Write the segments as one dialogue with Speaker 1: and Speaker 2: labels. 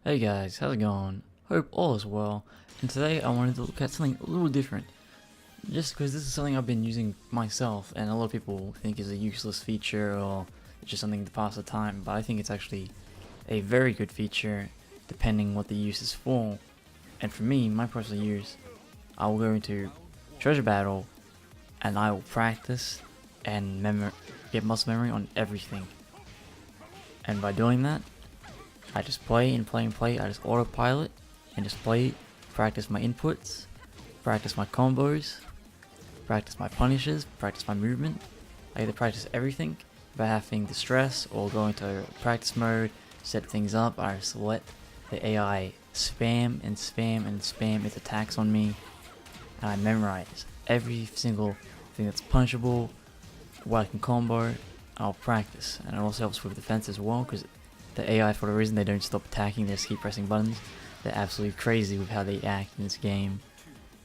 Speaker 1: Hey guys, how's it going? Hope all is well. And today I wanted to look at something a little different. Just because this is something I've been using myself, and a lot of people think is a useless feature or it's just something to pass the time, but I think it's actually a very good feature depending what the use is for. And for me, my personal use, I will go into Treasure Battle and I will practice and get muscle memory on everything. And by doing that, I just play and play and play. I just autopilot and just play, practice my inputs, practice my combos, practice my punishes, practice my movement. I get to practice everything without having to stress or go into practice mode, set things up. I just let the AI spam and spam and spam its attacks on me, and I memorize every single thing that's punchable, what I can combo. I'll practice, and it also helps with defense as well because the AI, for the reason they don't stop attacking, they just keep pressing buttons. They're absolutely crazy with how they act in this game.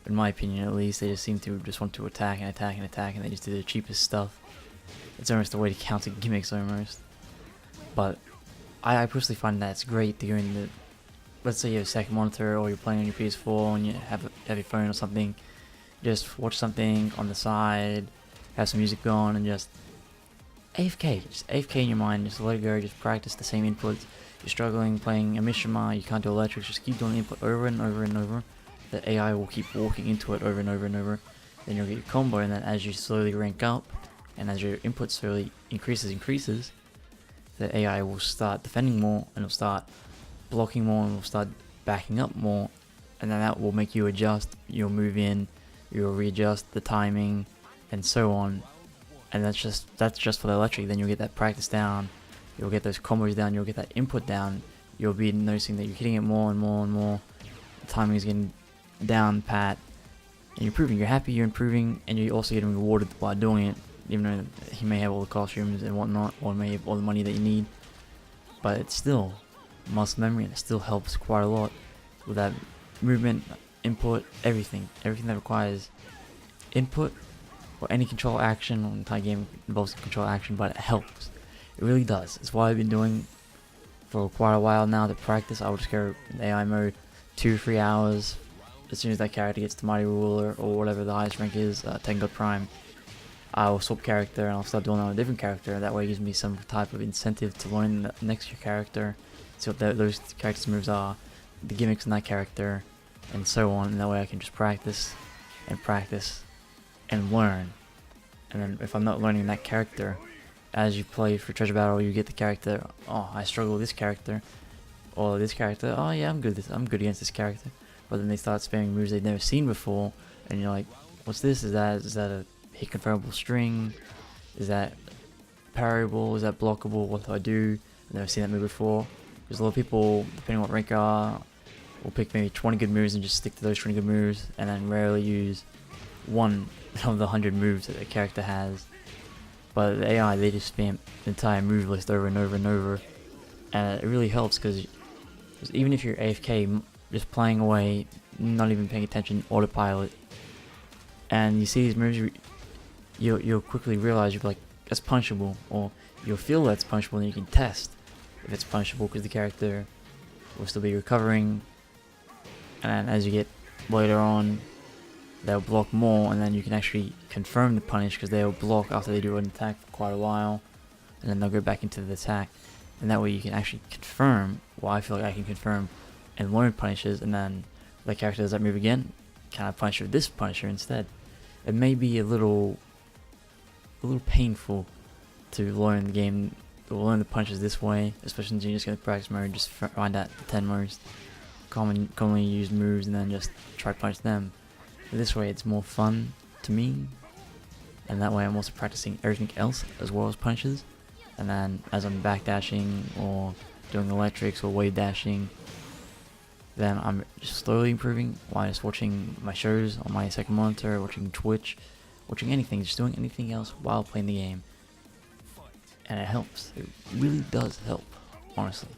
Speaker 1: In my opinion, at least, they just seem to just want to attack and attack and attack, and they just do the cheapest stuff. It's almost a way to counter gimmicks almost. But I personally find that it's great to go in the, let's say you have a second monitor or you're playing on your PS4 and you have your phone or something, just watch something on the side, have some music going, and just AFK, just AFK in your mind, just let it go, just practice the same inputs. You're struggling playing a Mishima, you can't do electrics, just keep doing the input over and over and over. The AI will keep walking into it over and over and over. Then you'll get your combo, and then as you slowly rank up, and as your input slowly increases, the AI will start defending more, and it'll start blocking more, and it'll start backing up more, and then that will make you adjust, you'll move in, you'll readjust the timing, and so on. And that's just for the electric. Then you'll get that practice down, you'll get those combos down, you'll get that input down, you'll be noticing that you're hitting it more and more and more, the timing is getting down pat, and you're improving, you're happy, you're improving, and you're also getting rewarded while doing it, even though he may have all the costumes and whatnot, or may have all the money that you need, but it's still muscle memory, and it still helps quite a lot with that movement, input, everything that requires input or any control action. Or entire game involves control action, but it helps. It really does. It's what I've been doing for quite a while now to practice. I will just go in AI mode 2-3 hours. As soon as that character gets to Mighty Ruler or whatever the highest rank is, Tekken Prime, I will swap character and I'll start doing it on a different character. That way it gives me some type of incentive to learn the next character, see what those characters' moves are, the gimmicks in that character, and so on. And that way I can just practice and practice and learn. And then if I'm not learning that character, as you play for Treasure Battle, you get the character, oh, I struggle with this character, or this character, oh yeah, I'm good against this character. But then they start spamming moves they've never seen before, and you're like, what's this? Is that a hit confirmable string? Is that parryable? Is that blockable? What do I do? I've never seen that move before. Because a lot of people, depending on what rank you are, will pick maybe 20 good moves and just stick to those 20 good moves, and then rarely use one of the 100 moves that the character has. But the AI, they just spam the entire move list over and over and over, and it really helps because even if you're AFK, just playing away, not even paying attention, autopilot, and you see these moves, you'll quickly realize you'll be like, that's punchable, or you'll feel that's punchable, and you can test if it's punchable because the character will still be recovering, and then as you get later on, they'll block more, and then you can actually confirm the punish because they'll block after they do an attack for quite a while, and then they'll go back into the attack, and that way you can actually confirm, well, I feel like I can confirm and learn punishes, and then if the character does that move again, can I punish with this punisher instead? It may be a little painful to learn the game, to learn the punches this way, especially since you're just going to practice mode, just find out the 10 most commonly used moves and then just try to punch them. But this way it's more fun to me, and that way I'm also practicing everything else as well as punches, and then as I'm backdashing or doing electrics or wave dashing, then I'm just slowly improving while just watching my shows on my second monitor, watching Twitch, watching anything, just doing anything else while playing the game. And it helps. It really does help, honestly.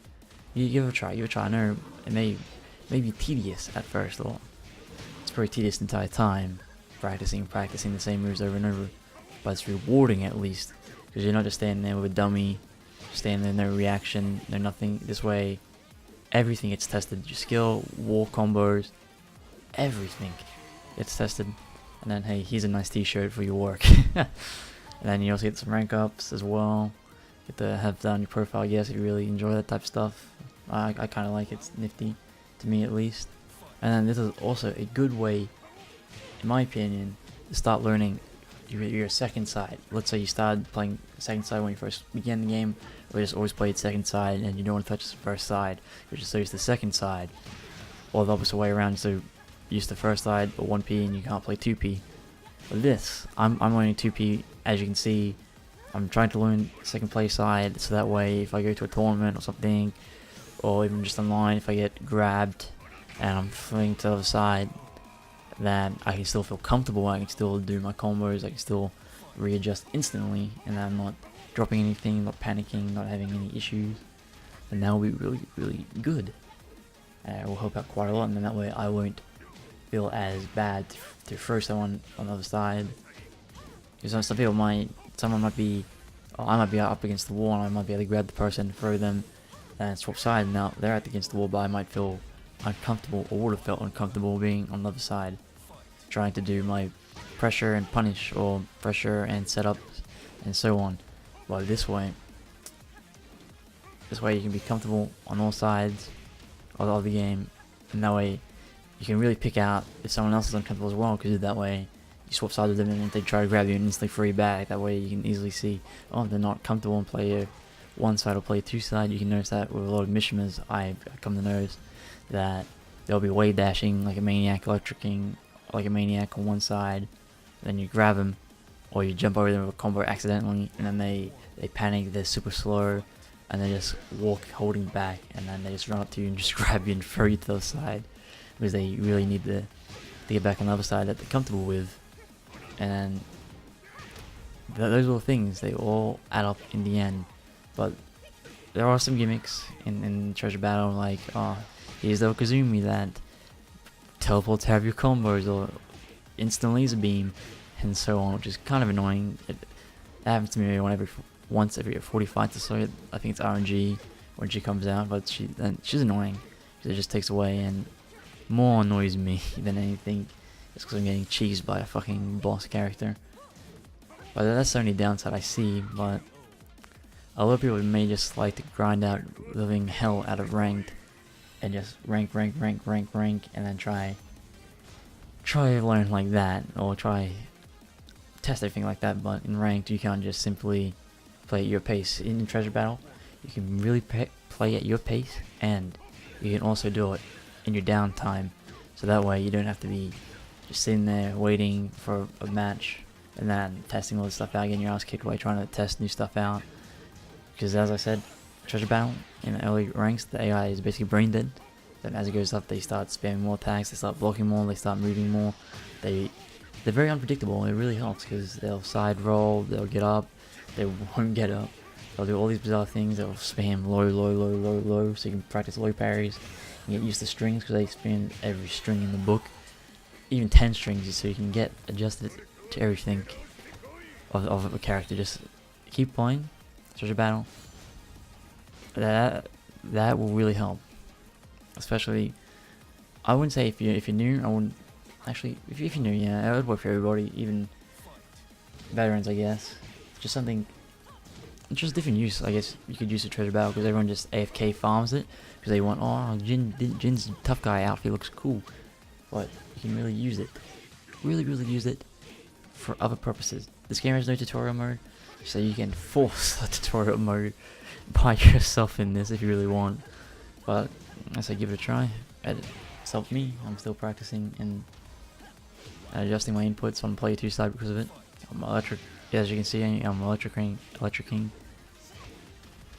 Speaker 1: You give it a try, I know it may be tedious at first, or it's very tedious the entire time, practicing the same moves over and over, but it's rewarding at least, because you're not just standing there with a dummy, standing there, no reaction, no nothing. This way, everything gets tested. Your skill, war combos, everything gets tested. And then hey, here's a nice t-shirt for your work. And then you also get some rank ups as well. Get to have that on your profile, yes, if you really enjoy that type of stuff. I kind of like it. It's nifty, to me at least. And then this is also a good way, in my opinion, to start learning your second side. Let's say you started playing second side when you first began the game, or you just always played second side and you don't want to touch the first side. You're just so used to the second side, or the opposite way around, so used to first side but 1P and you can't play 2P. But this, I'm learning 2P, as you can see. I'm trying to learn second play side, so that way if I go to a tournament or something, or even just online, if I get grabbed and I'm fleeing to the other side, that I can still feel comfortable, I can still do my combos, I can still readjust instantly, and I'm not dropping anything, not panicking, not having any issues. And that will be really, really good. And it will help out quite a lot, and then that way I won't feel as bad to throw someone on the other side. Because some people might, someone might be, I might be up against the wall and I might be able to grab the person, throw them, and swap side. Now they're up against the wall, but I might feel uncomfortable, or would have felt uncomfortable being on the other side, trying to do my pressure and punish, or pressure and setup, and so on. But this way you can be comfortable on all sides of the game, and that way you can really pick out if someone else is uncomfortable as well, because that way you swap sides with them and if they try to grab you and instantly free back, that way you can easily see, oh, they're not comfortable and play one side or play two side. You can notice that with a lot of Mishimas, I come to notice that they'll be wave dashing like a maniac, electricking like a maniac on one side, then you grab them, or you jump over them with a combo accidentally, and then they panic, they're super slow, and they just walk holding back, and then they just run up to you and just grab you and throw you to the side, because they really need to get back on the other side that they're comfortable with. And those little things, they all add up in the end. But there are some gimmicks in Treasure Battle, like, here's the Okazumi that teleports to have your combos, or instant laser beam, and so on, which is kind of annoying. It happens to me once every 40 fights or so. I think it's RNG when she comes out, but she's annoying. It just takes away, and more annoys me than anything. It's because I'm getting cheesed by a fucking boss character. But that's the only downside I see. But a lot of people may just like to grind out living hell out of ranked, and just rank, and then try to learn like that, or try test everything like that. But in ranked, you can't just simply play at your pace. In Treasure Battle, you can really play at your pace, and you can also do it in your downtime, so that way you don't have to be just sitting there waiting for a match and then testing all this stuff out, getting your ass kicked while you're trying to test new stuff out. Because as I said, Treasure Battle in the early ranks, the AI is basically brain dead. Then as it goes up, they start spamming more attacks, they start blocking more, they start moving more. They're very unpredictable, and it really helps because they'll side roll, they'll get up, they won't get up. They'll do all these bizarre things, they'll spam low, so you can practice low parries and get used to strings, because they spam every string in the book. Even 10 strings, so you can get adjusted to everything of a character. Just keep playing Treasure Battle. That will really help. Especially, I wouldn't say if you're new, I wouldn't actually. If you're new, yeah, it would work for everybody, even veterans, I guess. Just something, just different use. I guess you could use the Treasure Battle because everyone just AFK farms it because they want, oh, Jin's tough guy outfit looks cool, but you can really use it, really use it for other purposes. This game has no tutorial mode, so you can force a tutorial mode by yourself in this if you really want. But I say give it a try. It's helped me. I'm still practicing and adjusting my inputs on play 2 side because of it. I'm electric, as you can see, I'm electricking.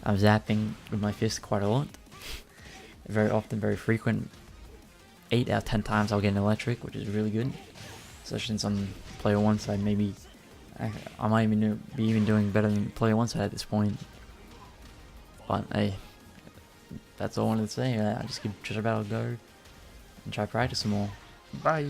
Speaker 1: I'm zapping with my fist quite a lot. Very often, very frequent. 8 out of 10 times I'll get an electric, which is really good. Especially since I'm player 1 side, maybe I might even be doing better than player 1 side at this point. But hey, that's all I wanted to say. I just give Treasure Battle a go and try to practice some more. Bye!